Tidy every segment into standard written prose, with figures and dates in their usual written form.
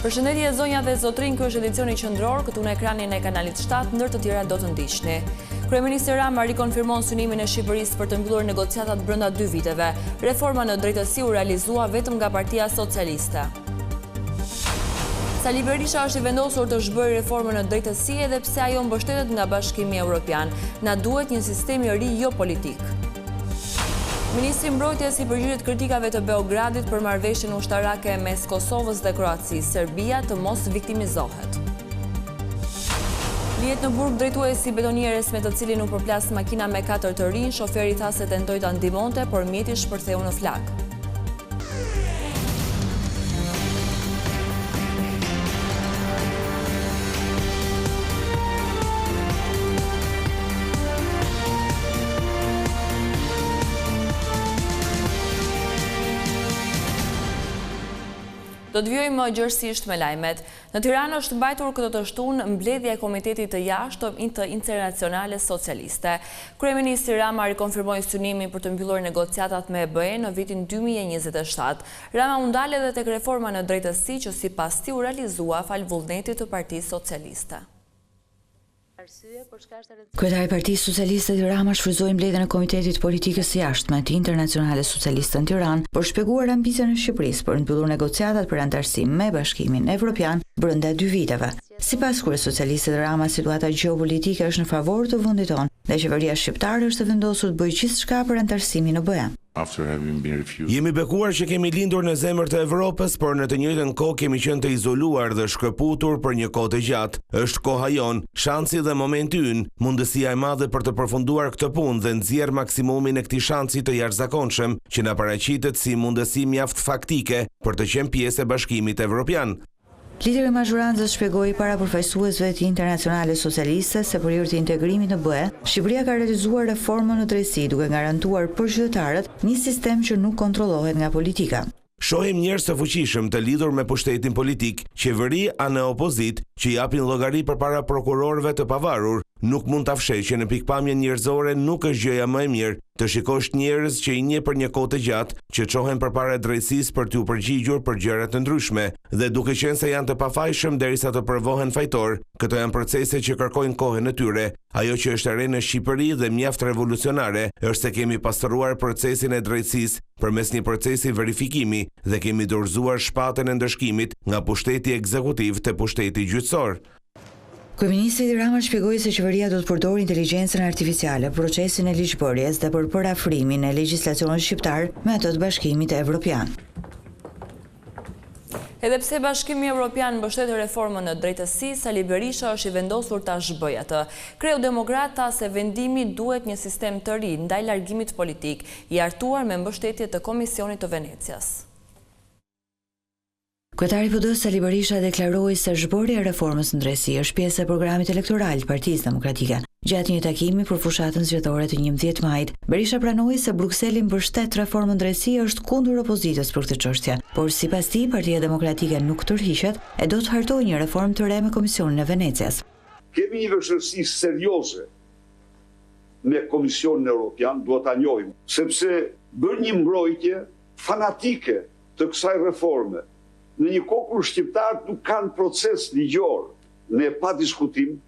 Përshëndetje zonja dhe zotrin, ky është edicioni qendror, këtu në ekranin e kanalit 7, ndër të tjera do të ndiqni. Kryeministri Rama rikonfirmon synimin e Shqipërisë për të mbyllur negociatat brenda 2 viteve. Reforma në drejtësi u realizua vetëm nga Partia Socialiste. Sali Berisha është i vendosur të zhbërë reformën në drejtësi edhe pse ajo mbështetet nga Bashkimi Evropian. Na duhet një sistem i ri jo politik. Ministri Mbrojtjes i përgjigjet kritikave të Beogradit për marrëveshjen ushtarake mes Kosovës dhe Kroacisë, Serbia të mos viktimizohet. Lihet në burg drejtuesi betonieres me të cilin u përplas makina me 4 të rinj, shoferi tha se tentoi ta ndihmonte, por mjeti shpërtheu në flak. Do të vjojmë gjërësisht me lajmet. Në Tiranë është mbajtur këtë të shtunë mbledhja e Komitetit të Jashtëm të Internacionale Socialiste. Kryeministri Rama rikonfirmoi synimin për të mbyllur negociatat me EBE në vitin 2027. Rama u ndal edhe tek reforma në drejtësi që sipas tij u realizua fal vullnetit të Partisë Socialiste. Kryetari i Partisë Socialiste Rama shfrytzoi mbledhjen e Komitetit Politikës së Jashtme të Internacionale Socialiste në Tiranë për shpjeguar ambicien e Shqipërisë për të mbyllur negociatat për anëtarësi me Bashkimin Evropian brenda 2 viteve. Sipas kryesocialistit Rama, situata gjeopolitike është në favor të vendit tonë dhe qeveria shqiptare është e vendosur të bëjë gjithçka për anëtarësimin në BE. Jemi bekuar që kemi lindur në zemër të Evropës, por në të njëjtën kohë kemi qenë të izoluar dhe shkëputur për një kohë të gjatë. Është koha jon, shansi dhe momenti ynë, mundësia e madhe për të përfunduar këtë punë dhe nxjerr maksimumin e këtij shansi të jashtëzakonshëm që na paraqitet si mundësi mjaft faktike për të qenë pjesë e Bashkimit Evropian. Lideri i mazhorancës shpjegoi para përfaqësuesve të Internacionale Socialiste se për hir të integrimit në BE, Shqipëria ka realizuar reformën në drejtësi duke garantuar për qytetarët një sistem që nuk kontrollohet nga politika. Shohim njerëz të fuqishëm të lidhur me pushtetin politik, qeveri anë opozit që japin llogari përpara prokurorëve të pavarur. Nuk mund ta fshej që në pikpamjen njerëzore nuk është gjëja më e mirë të shikosh njerëz që i njeh për një kohë të gjatë që çohen përpara drejtësisë për t'u përgjigjur për gjëra të ndryshme dhe duke qenë se janë të pafajshëm derisa të provohen fajtor. Këto janë procese që kërkojnë kohën e tyre. Ajo që është e re në Shqipëri dhe mjaft revolucionare është se kemi pastruar procesin e drejtësisë përmes një procesi verifikimi dhe kemi dorëzuar shpatën e ndëshkimit nga pushteti ekzekutiv te pushteti gjyqësor. Kryeministri Rama shpjegoi se qeveria do të përdorë inteligjencën artificiale, procesin e ligjbërjes dhe për parafrimin e legjislacionit shqiptar me atë të Bashkimit Evropian. Edhe pse Bashkimi Evropian mbështet reformën në drejtësi, Sali Berisha është i vendosur ta zhbëjë atë. Kreu Demokrat tha se vendimi duhet një sistem të ri ndaj largimit politik, i hartuar me mbështetje të Komisionit të Venecias. Kryetari i PD Sali Berisha deklaroi se zhbërja e reformës në drejtësi është pjesë e programit elektoral të Partisë Demokratike. Gjatë një takimi për fushatën zgjedhore të 11 majit, Berisha pranoi se Brukseli mbështet reformën në drejtësi është kundër opozitës për këtë çështje, por sipas tij Partia Demokratike nuk tërhiqet e do të hartojë një reformë të re me Komisionin e Venecias. Kemi një vështirësi serioze me Komisionin Evropian, duhet ta njohim, sepse bën një mbrojtje fanatike të kësaj reforme. Në një kohë kur shqiptarët nuk kanë proces ligjor, ne pa diskutim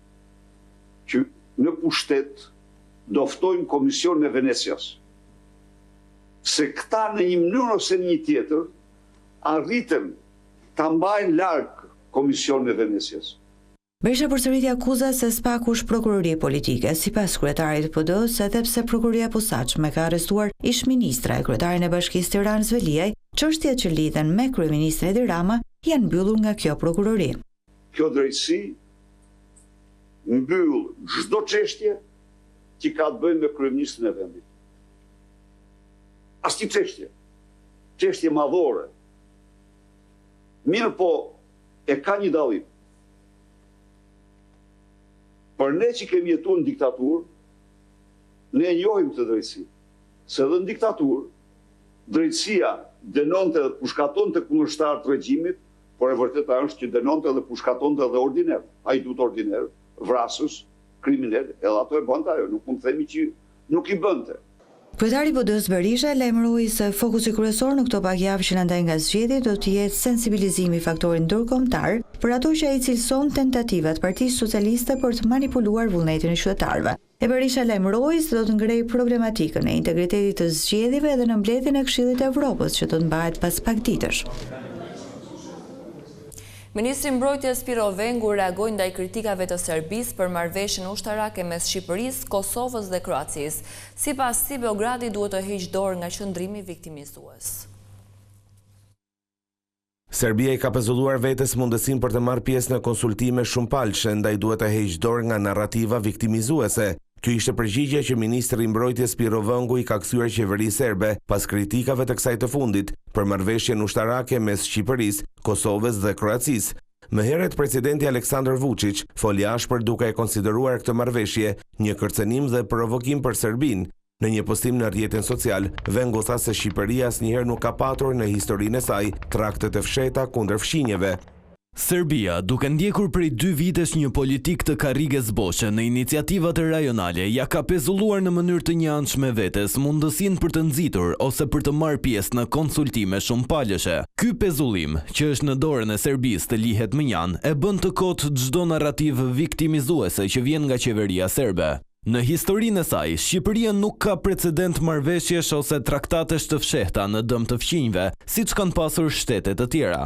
që në pushtet do ftojnë Komisionin e Venecias. Se këta në një mënyrë ose në një tjetër arritën ta mbajnë larg Komisionin e Venecias. Berisha përsëriti akuzat se SPAK është prokurori politike, sipas kryetarit të PD-s, edhe pse prokuroria e posaçme ka arrestuar ish-ministra e kryetarin e Bashkisë Tiranës Veliaj, çështjet që lidhen me kryeministrin Edi Rama janë mbyllur nga kjo prokurori. Kjo drejtësi mbyll çdo çështje që ka të bëjë me kryeministrin e vendit. Asnjë çështje madhore. Mirë po e ka një dallim. Për ne që kemi jetuar në diktaturë, ne e njohim të drejtësi. Se dhe në diktaturë, drejtësia dënonte dhe pushkatonte kundërshtar të regjimit, por e vërteta është që dënonte dhe pushkatonte edhe ordiner. Hajdut ordiner, vrasës, kriminal, edhe ato e bënte ajo. Nuk mund të themi që nuk i bënte. Kryetari i PD-s Berisha lajmëroi se fokusi kryesor në këto pak javë që na ndaj nga zgjedhjet do të jetë sensibilizimi i faktorit ndërkombëtar për ato që ai cilëson tentativat Partisë Socialiste për të manipuluar vullnetin e qytetarëve. E Berisha lajmëroi se do të ngrejë problematikën e integritetit të zgjedhjeve edhe në mbledhjen e Këshillit të Evropës që do të mbahet pas pak ditësh. Ministri i Mbrojtjes Piro Vengu reagoi ndaj kritikave të Serbisë për marrëveshjen ushtarake mes Shqipërisë, Kosovës dhe Kroacisë. Sipas tij, Beogradi duhet të heqë dorë nga qëndrimi viktimizues. Serbia i ka pezulluar vetes mundësinë për të marrë pjesë në konsultime shumëpalëshe, ndaj duhet të heqë dorë nga narrativa viktimizuese. Kjo ishte përgjigjja që ministri i Mbrojtjes Piro Vengu i ka kthyer qeverisë serbe pas kritikave të kësaj të fundit për marrëveshjen ushtarake mes Shqipërisë, Kosovës dhe Kroacisë. Më herët presidenti Aleksandar Vučić foli ashpër duke e konsideruar këtë marrëveshje një kërcënim dhe provokim për Serbinë. Në një postim në rrjetin social, Vengu tha se Shqipëria asnjëherë nuk ka patur në historinë e saj trakte të fshehta kundër fqinjeve. Serbia, duke ndjekur prej 2 vitesh një politik të karrige zboshe në iniciativat rajonale, ja ka pezulluar në mënyrë të njëanshme vetes mundësinë për të nxitur ose për të marrë pjesë në konsultime shumëpalëshe. Ky pezullim, që është në dorën e Serbisë të lihet më njanë, e bën të kotë çdo narrativ viktimizuese që vjen nga qeveria serbe. Në historinë e saj, Shqipëria nuk ka precedent marrëveshjesh ose traktatesh të fshehta në dëm të fqinjve, siç kanë pasur shtete të tjera.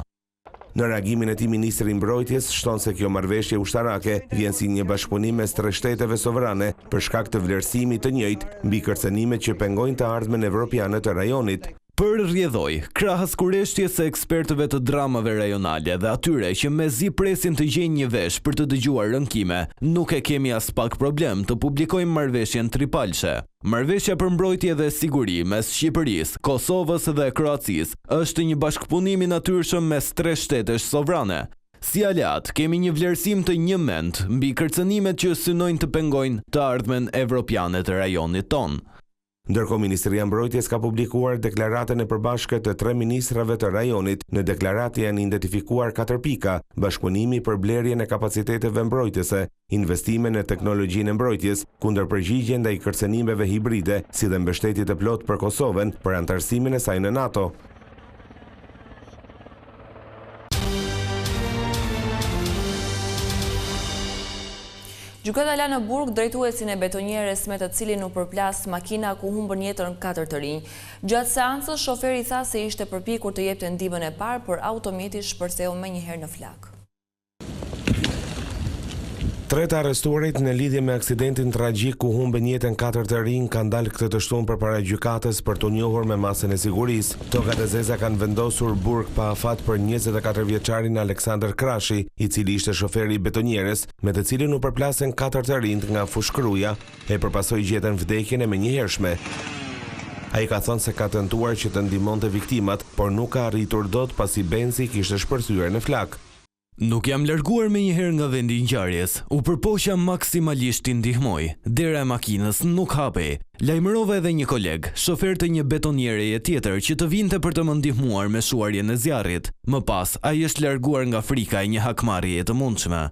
Në reagimin e tij, ministri i Mbrojtjes shton se kjo marrëveshje ushtarake vjen si një bashkëpunim mes 3 shteteve sovrane për shkak të vlerësimit të njëjtë mbi kërcënimet që pengojnë të ardhmen evropiane të rajonit. Për rrjedhoj, krahas kurreshtjes së ekspertëve të dramave rajonale dhe atyre që mezi presin të gjejnë një vesh për të dëgjuar rënkime, nuk e kemi as pak problem të publikojmë marrëveshjen tripalshe. Marrëveshja për mbrojtje dhe siguri mes Shqipërisë, Kosovës dhe Kroacisë është një bashkëpunim i natyrshëm mes 3 shtetesh sovrane. Si aleat, kemi një vlerësim të njëmend mbi kërcënimet që synojnë të pengojnë të ardhmen evropiane të rajonit tonë. Ndërkohë, Ministria e Mbrojtjes ka publikuar deklaratën e përbashkët të 3 ministrave të rajonit. Në deklaratë janë identifikuar 4 pika: bashkëpunimi për blerjen e kapaciteteve mbrojtëse, investime në teknologjinë e mbrojtjes, kundërpërgjigje ndaj kërcënimeve hibride, si dhe mbështetje të plotë për Kosovën për anëtarësimin e saj në NATO. Gjykata la në burg drejtuesin e betonjeres me të cilin u përplas makina ku humbën jetën 4 të rinj. Gjatë seancës, shoferi tha se ishte përpikur të jepte ndihmën e parë, por automjeti shpërtheu menjëherë në flak. 3 të arrestuarit në lidhje me aksidentin tragjik ku humbën jetën 4 të rinj kanë dalë këtë të shtunë përpara gjykatës për të njohur me masën e sigurisë. Tokat e zeza kanë vendosur burg pa afat për 24 vjeçarin Aleksandar Krashi, i cili ishte shoferi i betonjeres, me të cilin u përplasën 4 të rinj nga fushkruja, e përpasoi gjetën vdekjen e menjëhershme. Ai ka thënë se ka tentuar që të ndihmonte viktimat, por nuk ka arritur dot pasi benzi kishte shpërthyer në flak. Nuk jam larguar menjëherë nga vendi i ngjarjes. U përpoqja maksimalisht t'i ndihmoj. Dera e makinës nuk hapej. Lajmërova edhe një koleg, shofer të një betonjereje tjetër, që të vinte për të më ndihmuar me shuarjen e zjarrit. Më pas, ai është larguar nga frika e një hakmarrjeje të mundshme.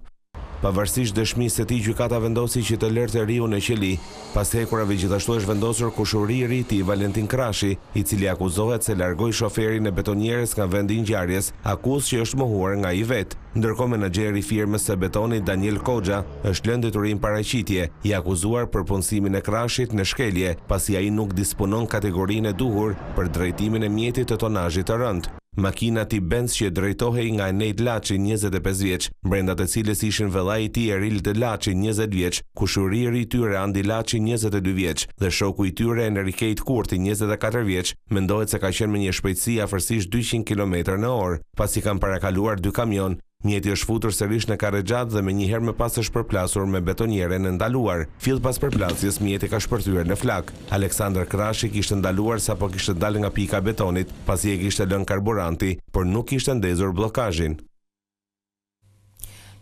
Pavarësisht dëshmisë së tij, gjykata vendosi që të lërte riu në qeli. Pas hekurave gjithashtu është vendosur kushuri i ri i Valentin Krashi, i cili akuzohet se largoi shoferin e betonjeres nga vendi i ngjarjes, akuzë që është mohuar nga ai vet. Ndërkohë, menaxheri i firmës së betonit Daniel Koxha është lënë detyrim paraqitje, i akuzuar për punësimin e Krashit në shkelje, pasi ai nuk disponon kategorinë e duhur për drejtimin e mjetit të tonazhit të rënd. Makina tip Benz që drejtohej nga Enejt Laçi, 25 vjeç, brenda të cilës ishin vëllai i tij Eril Laçi, 20 vjeç, kushuriri i tyre Andi Laçi, 22 vjeç, dhe shoku i tyre Enriket Kurti, 24 vjeç, mendohet se ka qenë me një shpejtësi afërsisht 200 km/h, pasi kanë parakaluar 2 kamion. Mjeti është futur sërish në Karrexhat dhe menjëherë më pas është përplasur me betonjeren e ndaluar. Fill pas përplasjes, mjeti ka shpërthyer në flak. Aleksandar Krashi kishte ndaluar sapo kishte dalë nga pika e betonit, pasi e kishte lënë karburanti, por nuk kishte ndezur bllokazhin.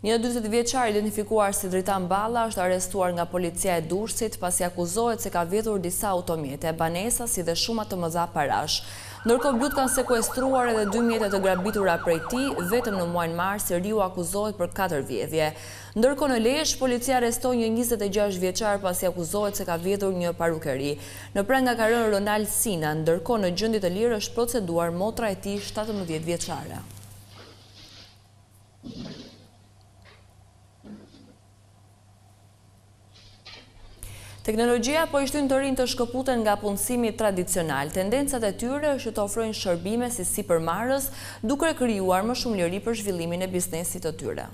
Një 40 vjeçar identifikuar si Dritan Balla është arrestuar nga policia e Durrësit pasi akuzohet se ka vjedhur disa automjete, banesa si dhe shuma të mëdha parash. Ndërkohë blut kanë sekuestruar edhe 2 mjete të grabitura prej tij, vetëm në muajin mars Seriu akuzohet për 4 vjedhje. Ndërkohë në Lezhë, policia arrestoi një 26 vjeçar pasi akuzohet se ka vjedhur një parukeri. Në pranga ka rënë Ronald Sina, ndërkohë në gjendje të lirë është proceduar motra e tij 17 vjeçare. Teknologjia po i shtyn të rinj të shkëputen nga punësimi tradicional. Tendencat e tyre është të ofrojnë shërbime si sipërmarrës, duke krijuar më shumë liri për zhvillimin e biznesit të tyre.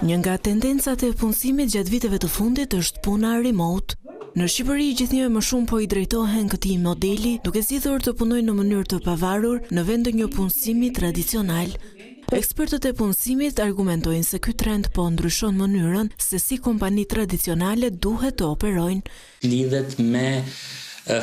Një nga tendencat e punësimit gjatë viteve të fundit është puna remote. Në Shqipëri gjithnjë më shumë po i drejtohen këtij modeli, duke zgjidhur të punojnë në mënyrë të pavarur në vend të një punësimi tradicional. Ekspertët e punësimit argumentojnë se ky trend po ndryshon mënyrën se si kompani tradicionale duhet të operojnë. Lidhet me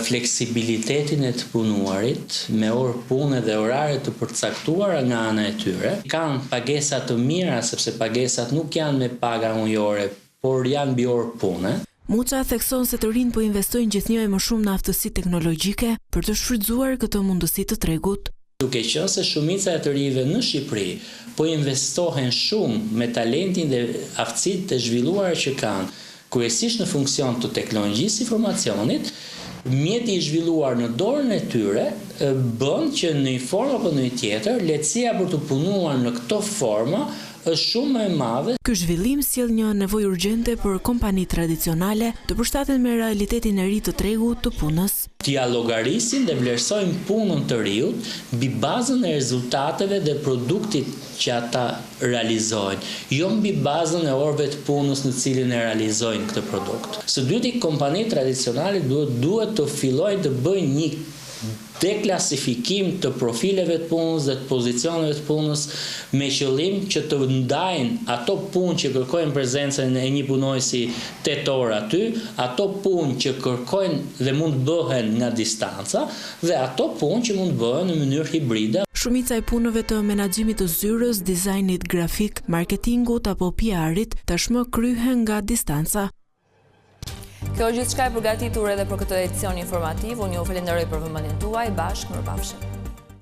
fleksibilitetin e të punuarit, me orë pune dhe orare të përcaktuara nga ana e tyre. Kanë pagesa të mira sepse pagesat nuk janë me paga ujore, por janë mbi orë pune. Muça thekson se të rinj po investojnë gjithnjë më shumë në aftësi teknologjike për të shfrytzuar këtë mundësi të tregut. Duke qenë se shumica e të rijve në Shqipëri po investohen shumë me talentin dhe aftësitë të zhvilluara që kanë, kryesisht në funksion të teknologjisë informacionit, mjeti i zhvilluar në dorën e tyre bën që në një formë apo në një tjetër, lehtësia për të punuar në këto forma është shumë më e madhe. Ky zhvillim sjell një nevojë urgjente për kompani tradicionale të përshtaten me realitetin e ri të tregut të punës. T'ia llogarisin dhe vlerësojnë punën të riut mbi bazën e rezultateve dhe produktit që ata realizojnë, jo mbi bazën e orëve të punës në cilin e realizojnë këtë produkt. Së dyti, kompanitë tradicionale duhet të fillojnë të bëjnë një deklasifikim të profileve të punës dhe të pozicioneve të punës me qëllim që të ndajnë ato punë që kërkojnë prezencën e një punojësi 8 orë aty, ato punë që kërkojnë dhe mund bëhen nga distanca dhe ato punë që mund bëhen në mënyrë hibride. Shumica e punëve të menaxhimit të zyrës, dizajnit grafik, marketingut apo PR-it tashmë kryhen nga distanca. Kjo është gjithçka e përgatitur edhe për këtë edicion informativ. Unë ju falenderoj për vëmendjen tuaj. Bashkë mirupafshim.